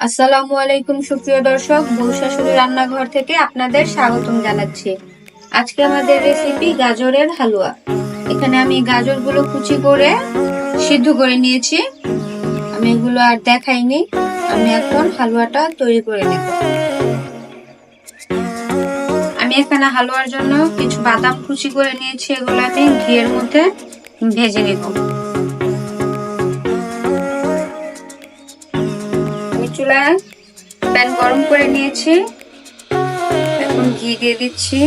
আসসালামু আলাইকুম সুপ্রিয় দর্শক, বউ শাশুড়ি রান্নাঘর থেকে আপনাদের স্বাগতম জানাচ্ছি। আজকে আমাদের রেসিপি গাজরের হালুয়া। এখানে আমি গাজরগুলো কুচি করে সিদ্ধ করে নিয়েছি। আমি এগুলো আর দেখাইনি। আমি এখন হালুয়াটা তৈরি করে নেব। আমি এখানে হালুয়ার জন্য কিছু বাদাম কুচি করে নিয়েছি। এগুলো আমি ঘিয়ের মধ্যে ভেজে নেব। আমি চুলায় প্যান গরম করে নিয়েছি। এখন ঘি দিয়ে দিচ্ছি।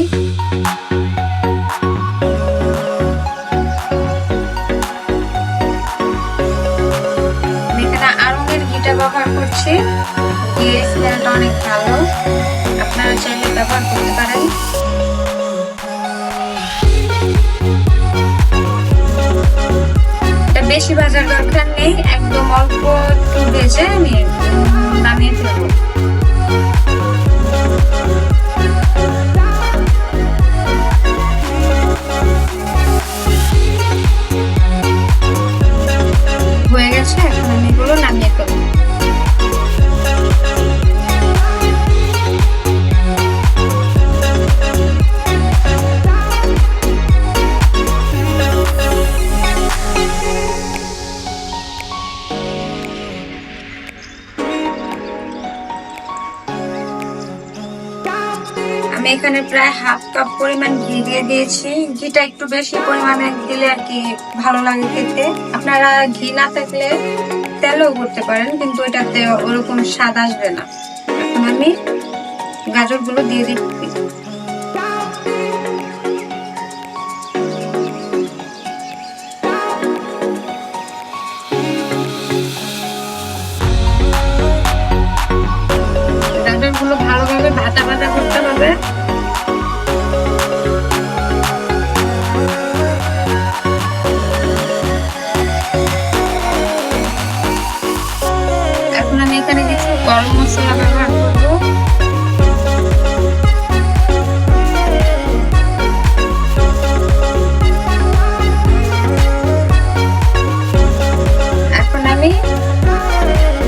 আমি এখানে আড়ঙের ঘিটা ব্যবহার করছি। ঘিয়ের স্মেলটা অনেক ভালো, আপনারা চাইলে ব্যবহার করতে পারেন। এটা বেশি ভাজার দরকার নেই, একদম অল্প একটু ভেজে আমি নামিয়ে ফেলবো। হয়ে গেছে, এখন আমি এগুলো নামিয়ে ফেলবো। আমি এখানে প্রায় হাফ কাপ পরিমাণ ঘি দিয়ে দিয়েছি। ঘিটা একটু বেশি পরিমাণে দিলে আর কি ভালো লাগে খেতে। আপনারা ঘি না থাকলে তেলও করতে পারেন, কিন্তু এটাতে ওরকম স্বাদ আসবে না। এখন আমি গাজরগুলো দিয়ে দিচ্ছি। গাজরগুলো ভালোভাবে ভাজা ভাজা করতে হবে। এখন আমি এখানে কিছু গরম মশলা ব্যবহার করব। এখন আমি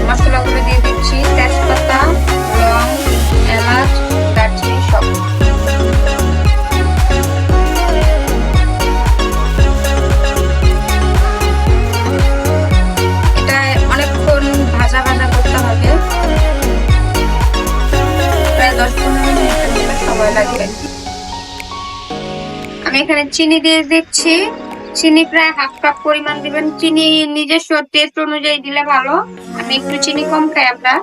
মশলাগুলো দিয়ে দিচ্ছি, তেজপাতা, লং, এলাচ, দারচিনি সব। এটা অনেকক্ষণ ভাজা ভাজা করতে হবে, প্রায় 10-15 মিনিট সময় লাগবে। আমি এখানে চিনি দিয়ে দিচ্ছি। চিনি প্রায় হাফ কাপ পরিমাণ দিবেন। চিনি নিজস্ব টেস্ট অনুযায়ী দিলে ভালো। আমি একটু চিনি কম খাই, আমরা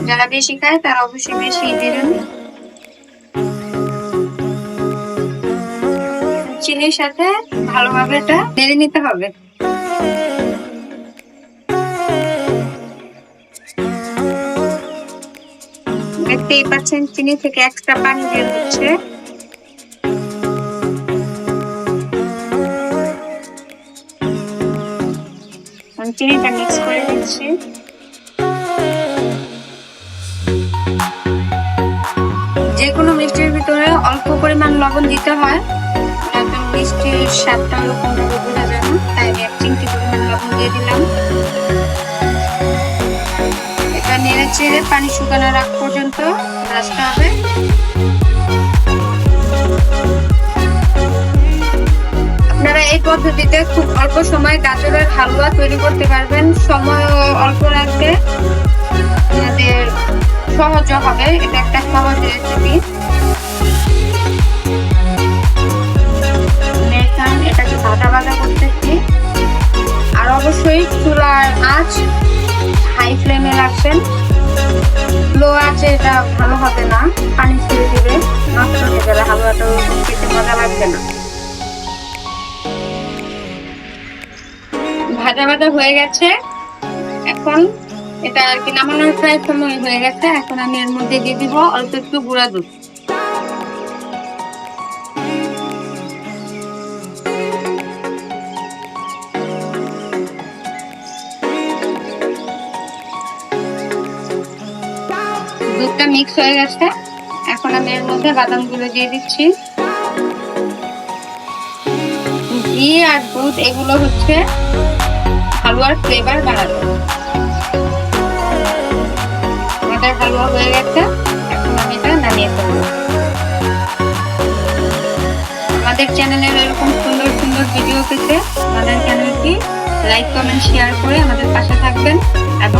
যারা বেশি খায় তারা অবশ্যই বেশি দিবেন। চিনির সাথে ভালোভাবে এটা নেড়ে নিতে হবে। দেখতেই পাচ্ছেন চিনি থেকে এক্সট্রা পানি বের হচ্ছে। চিনিটা মিক্স করে দিচ্ছি। যে কোনো মিষ্টির ভিতরে অল্প পরিমাণ লবণ দিতে হয়, নয়তো মিষ্টির স্বাদটা ওরকম ভাবে বোঝা যায় না। তাই আমি 1 চিমটি পরিমাণ লবণ দিয়ে দিলাম। এটা নেড়ে চেড়ে পানি শুকানোর আগ পর্যন্ত ভাজতে হবে। আপনারা এই পদ্ধতিতে খুব অল্প সময়ে গাজরের হালুয়া তৈরি করতে পারবেন। সময়ও অল্প লাগবে, আপনাদের সহজ হবে। এটা একটা সহজ রেসিপি। এটাকে ভাজা ভাজা করতেছি। আর অবশ্যই চুলার আঁচ হাই ফ্লেমে রাখবেন। লো আঁচে এটা ভালো হবে না, পানি ছেড়ে দিবে, নষ্ট হয়ে যাবে, হালুয়াটা খেতে মজা লাগবে না। ভাজা ভাজা হয়ে গেছে, এখন এটা আর কি নামানোর প্রায় সময় হয়ে গেছে। এখন আমি এর মধ্যে দিয়ে দিব অল্প একটু গুঁড়া দুধ। দুধটা মিক্স হয়ে গেছে, এখন আমি এর মধ্যে বাদামগুলো দিয়ে দিচ্ছি। ঘি আর দুধ এগুলো হচ্ছে হালুয়ার ফ্লেভার বাড়াবে। আমাদের হালুয়া হয়ে গেছে। এখন আমি এটা নামিয়ে ফেলবো। আমাদের চ্যানেলের এরকম সুন্দর সুন্দর ভিডিও পেতে আমাদের চ্যানেলটি লাইক, কমেন্ট, শেয়ার করে আমাদের পাশে থাকবেন এবং